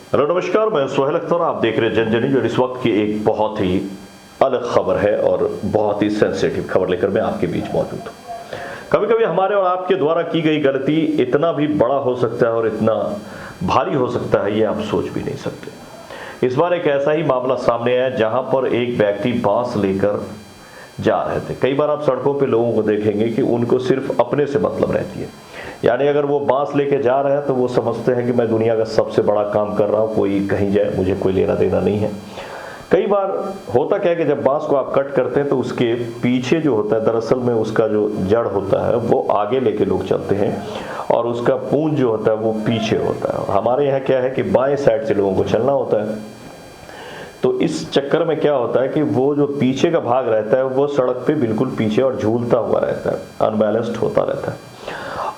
Hello नमस्कार, मैं सोहेल अख्तर। आप देख रहे हैं जनजनी, जो इस वक्त की एक बहुत ही अलग खबर है और बहुत ही सेंसिटिव खबर लेकर मैं आपके बीच मौजूद हूँ। कभी कभी हमारे और आपके द्वारा की गई गलती इतना भी बड़ा हो सकता है और इतना भारी हो सकता है, ये आप सोच भी नहीं सकते। इस बार एक ऐसा ही मामला सामने आया जहां पर एक व्यक्ति बांस लेकर जा रहे थे। कई बार आप सड़कों पे लोगों को देखेंगे कि उनको सिर्फ अपने से मतलब रहती है, यानी अगर वो बांस लेके जा रहे हैं तो वो समझते हैं कि मैं दुनिया का सबसे बड़ा काम कर रहा हूँ, कोई कहीं जाए मुझे कोई लेना देना नहीं है। कई बार होता क्या है कि जब बांस को आप कट करते हैं तो उसके पीछे जो होता है, दरअसल में उसका जो जड़ होता है वो आगे लेके लोग चलते हैं और उसका पूंज जो होता है वो पीछे होता है। हमारे यहाँ क्या है कि बाएं साइड से लोगों को चलना होता है, तो इस चक्कर में क्या होता है कि वो जो पीछे का भाग रहता है वो सड़क पे बिल्कुल पीछे और झूलता हुआ रहता है, अनबैलेंस्ड होता रहता है।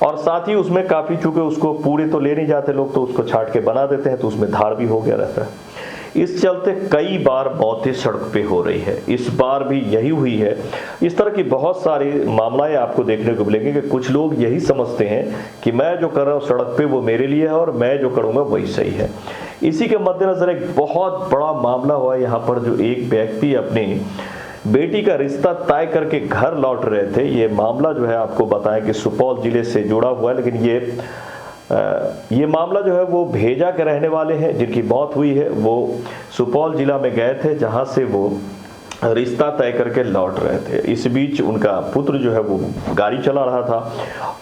और साथ ही उसमें काफ़ी, चूंकि उसको पूरे तो ले नहीं जाते लोग, तो उसको छाट के बना देते हैं, तो उसमें धार भी हो गया रहता है। इस चलते कई बार मौतें सड़क पे हो रही है। इस बार भी यही हुई है। इस तरह की बहुत सारी मामलाएं आपको देखने को मिलेंगे कि कुछ लोग यही समझते हैं कि मैं जो कर रहा हूँ सड़क पे वो मेरे लिए है और मैं जो करूँगा वही सही है। इसी के मद्देनजर एक बहुत बड़ा मामला हुआ यहाँ पर, जो एक व्यक्ति अपनी बेटी का रिश्ता तय करके घर लौट रहे थे। ये मामला जो है आपको बताएं कि सुपौल जिले से जुड़ा हुआ है, लेकिन ये मामला जो है वो भेजा के रहने वाले हैं जिनकी मौत हुई है। वो सुपौल जिला में गए थे जहां से वो रिश्ता तय करके लौट रहे थे। इस बीच उनका पुत्र जो है वो गाड़ी चला रहा था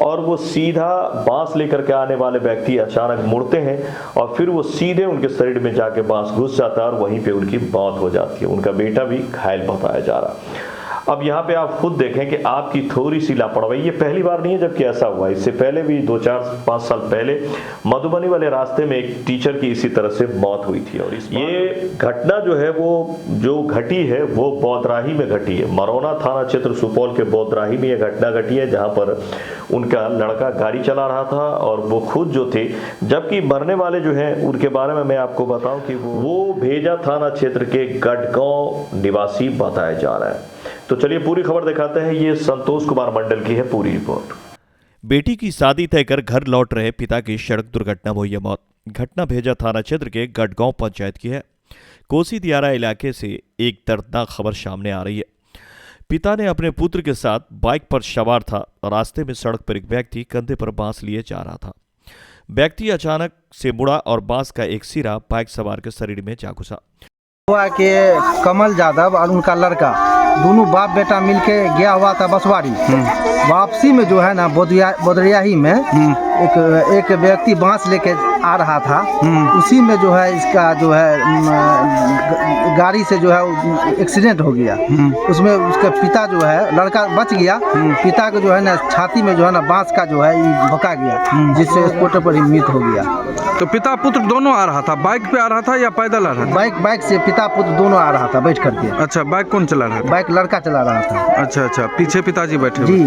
और वो सीधा बांस लेकर के आने वाले व्यक्ति अचानक मुड़ते हैं और फिर वो सीधे उनके शरीर में जाके बांस घुस जाता है और वहीं पे उनकी मौत हो जाती है। उनका बेटा भी घायल बताया जा रहा। अब यहाँ पे आप खुद देखें कि आपकी थोड़ी सी लापरवाही, ये पहली बार नहीं है जबकि ऐसा हुआ। इससे पहले भी 2-4-5 साल पहले मधुबनी वाले रास्ते में एक टीचर की इसी तरह से मौत हुई थी। और ये घटना जो है वो जो घटी है वो बौद्धराही में घटी है। मरौना थाना क्षेत्र सुपौल के बौद्धराही में यह घटना घटी है, जहाँ पर उनका लड़का गाड़ी चला रहा था और वो खुद जो थे, जबकि मरने वाले जो हैं उनके बारे में मैं आपको बताऊं कि वो भेजा थाना क्षेत्र के गढ़गांव निवासी बताया जा रहा है। तो चलिए पूरी खबर दिखाते हैं। ये संतोष कुमार मंडल की है पूरी रिपोर्ट। बेटी की शादी तय कर घर लौट रहे पिता की सड़क दुर्घटना में हुई है मौत। घटना भेजा थाना क्षेत्र के गढ़गांव पंचायत की है। कोसी दियारा इलाके से एक दर्दनाक खबर सामने आ रही है। पिता ने अपने पुत्र के साथ बाइक पर सवार था। रास्ते में सड़क पर एक व्यक्ति कंधे पर बांस लिए जा रहा था। व्यक्ति अचानक से मुड़ा और बांस का एक सिरा बाइक सवार के शरीर में जा घुसा। हुआ कि कमल यादव और उनका लड़का दोनों बाप बेटा मिलके गया हुआ था बसवाड़ी। वापसी में जो है ना बोदरियाही में एक व्यक्ति बांस लेके आ रहा था। उसी में जो है इसका जो है गाड़ी से जो है एक्सीडेंट हो गया। उसमें उसका पिता जो है, लड़का बच गया, पिता को जो है ना छाती में जो है ना बांस का जो है भोंका गया, जिससे स्पॉट पर ही मृत हो गया। तो पिता पुत्र दोनों आ रहा था? बाइक पे आ रहा था या पैदल आ रहा था? बाइक से पिता पुत्र दोनों आ रहा था बैठ करके। अच्छा, बाइक कौन चला रहा था? बाइक लड़का चला रहा था। अच्छा, पीछे पिताजी बैठे जी।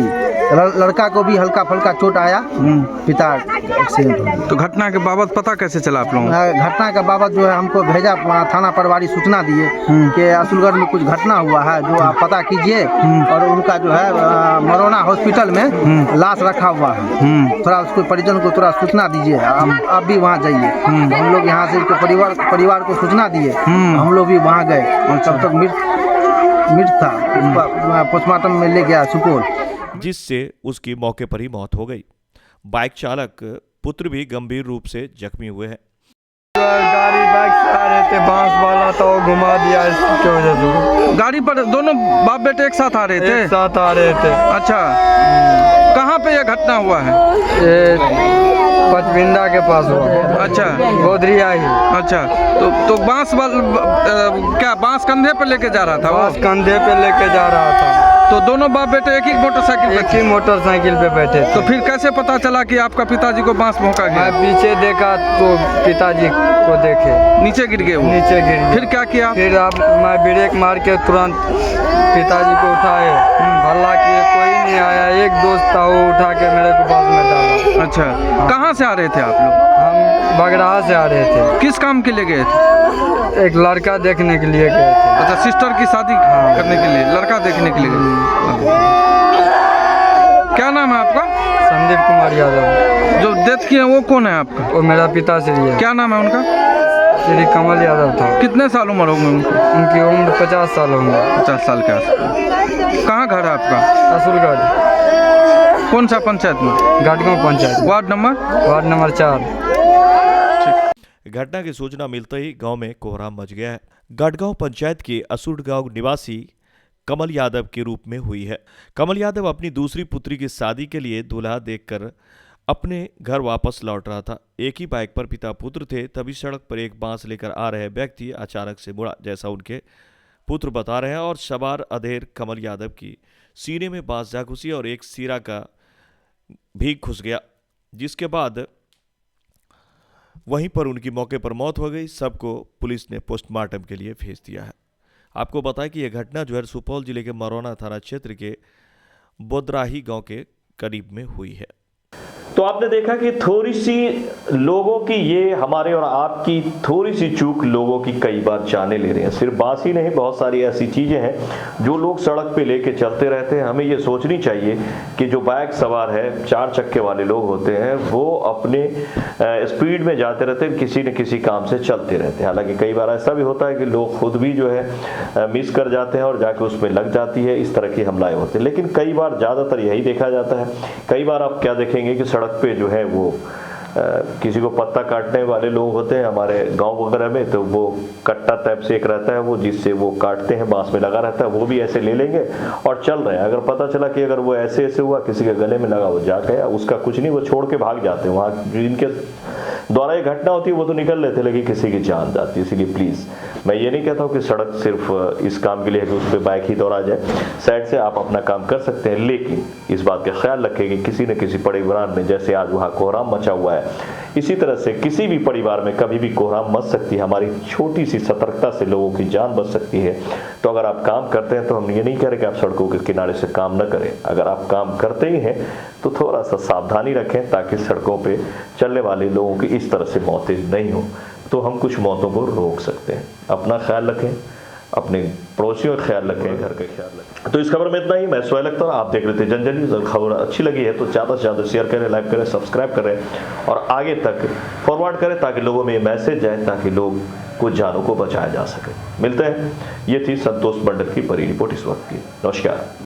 लड़का को भी हल्का फुल्का चोट आया, पिता एक्सीडेंट हो गया। तो घटना के बाबत पता कैसे चला आप लोगों? घटना के बाबत जो है हमको भेजा, थाना प्रभारी सूचना दिए कि असुलगढ़ में कुछ घटना हुआ है, जो आप पता कीजिए। और उनका जो है मरौना हॉस्पिटल में लाश रखा हुआ है, थोड़ा उसको परिजन को थोड़ा सूचना दीजिए। आप भी वहाँ जाइए। हम लोग यहाँ से उसके परिवार को सूचना दिए, हम लोग भी वहाँ गए। तब तक मृत था, पोस्टमार्टम में ले गया सुपौल, जिससे उसकी मौके पर ही मौत हो गई। बाइक चालक पुत्र भी गंभीर रूप से जख्मी हुए हैं। गाड़ी बाइक से आ रहे थे, बांस वाला तो घुमा दिया इसकी वजह से। गाड़ी पर दोनों बाप बेटे एक साथ आ रहे थे? एक साथ आ रहे थे। अच्छा, कहाँ पे यह घटना हुआ है? पचबिंदा के पास हुआ। अच्छा, बोधरिया ही। अच्छा, तो बांस क्या बांस कंधे पे लेके जा रहा था? बांस कंधे पे लेके जा रहा था। तो दोनों बाप बेटे एक ही मोटरसाइकिल पे बैठे थे। तो फिर कैसे पता चला कि आपका पिताजी को बांस भौंका गया? मैं पीछे देखा तो पिताजी को देखे नीचे गिर गए। नीचे गिर गए। फिर क्या किया? फिर मैं ब्रेक मार के तुरंत पिताजी को उठाए। हल्ला किए, कोई नहीं आया। एक दोस्त था, वो उठा के मेरे को बस में डाला। अच्छा, कहाँ से आ रहे थे आप लोग? हम बगराहा से आ रहे थे। किस काम के लिए गए थे? एक लड़का देखने के लिए गए थे। अच्छा, सिस्टर की शादी करने के लिए लड़का देखने के लिए गए। क्या नाम है आपका? संदीप कुमार यादव। जो डेथ किए वो कौन है आपका? वो मेरा पिताश्री है। क्या नाम है उनका? श्री कमल यादव था। कितने साल उम्र होंगे उनको? उनकी उम्र 50 साल होंगे। 50 साल के आसपास। कहाँ घर है आपका? असुलगढ़। कौन सा पंचायत में? Ghatgaon panchayat, ward number 4। घटना की सूचना मिलते ही गांव में कोहराम मच गया है। गढ़गांव पंचायत के असुड गांव निवासी कमल यादव के रूप में हुई है। कमल यादव अपनी दूसरी पुत्री की शादी के लिए दूल्हा देखकर अपने घर वापस लौट रहा था। एक ही बाइक पर पिता पुत्र थे, तभी सड़क पर एक बांस लेकर आ रहे व्यक्ति अचानक से मुड़ा, जैसा उनके पुत्र बता रहे हैं, और सवार अधेर कमल यादव की सीने में बांस जा घुसी और एक सिरा का भी घुस गया, जिसके बाद वहीं पर उनकी मौके पर मौत हो गई। सबको पुलिस ने पोस्टमार्टम के लिए भेज दिया है। आपको बताएं कि यह घटना जो है सुपौल जिले के मरौना थाना क्षेत्र के बोदराही गांव के करीब में हुई है। तो आपने देखा कि थोड़ी सी लोगों की, ये हमारे और आपकी थोड़ी सी चूक लोगों की कई बार जाने ले रहे हैं। सिर्फ बांस ही नहीं, बहुत सारी ऐसी चीजें हैं जो लोग सड़क पे लेके चलते रहते हैं। हमें ये सोचनी चाहिए कि जो बाइक सवार है, 4 चक्के वाले लोग होते हैं, वो अपने स्पीड में जाते रहते हैं, किसी न किसी काम से चलते रहते हैं। हालांकि कई बार ऐसा भी होता है कि लोग खुद भी जो है मिस कर जाते हैं और जाके उसमें लग जाती है, इस तरह की हमलाएं होते हैं। लेकिन कई बार, ज़्यादातर यही देखा जाता है, कई बार आप क्या देखेंगे कि सड़क पे जो है वो किसी को पत्ता काटने वाले लोग होते हैं हमारे गांव वगैरह में, तो वो कट्टा टाइप से एक रहता है वो, जिससे वो काटते हैं, बांस में लगा रहता है, वो भी ऐसे ले लेंगे और चल रहे हैं। अगर पता चला कि अगर वो ऐसे हुआ, किसी के गले में लगा, वो जा गया, उसका कुछ नहीं, वो छोड़ के भाग जाते हैं। वहाँ जिनके द्वारा ये घटना होती है वो तो निकल लेते, लेकिन किसी की जान जाती है। इसीलिए प्लीज़ मैं ये नहीं कहता हूँ कि सड़क सिर्फ इस काम के लिए है कि उस पर बाइक ही दौड़ा जाए, साइड से आप अपना काम कर सकते हैं, लेकिन इस बात का ख्याल रखें कि किसी न किसी परिवार में, जैसे आज वहाँ कोहराम मचा हुआ है, इसी तरह से किसी भी परिवार में कभी भी कोहराम मच सकती है। हमारी छोटी सी सतर्कता से लोगों की जान बच सकती है। तो अगर आप काम करते हैं तो हम ये नहीं कह रहे कि आप सड़कों के किनारे से काम न करें। अगर आप काम करते ही हैं तो थोड़ा सा सावधानी रखें, ताकि सड़कों पे चलने वाले लोगों की इस तरह से मौतें नहीं हो, तो हम कुछ मौतों को रोक सकते हैं। अपना ख्याल रखें, अपने पड़ोसियों का ख्याल रखें, घर का ख्याल रखें। तो इस खबर में इतना ही। मैं सोहेल अख्तर, आप देख रहे थे जनजन न्यूज़। खबर अच्छी लगी है तो ज़्यादा से ज़्यादा शेयर करें, लाइक करें, सब्सक्राइब करें और आगे तक फॉरवर्ड करें, ताकि लोगों में ये मैसेज जाए, ताकि लोग कुछ जानों को बचाया जा सके। मिलते हैं। ये थी संतोष मंडल की बड़ी रिपोर्ट इस वक्त की। नमस्कार।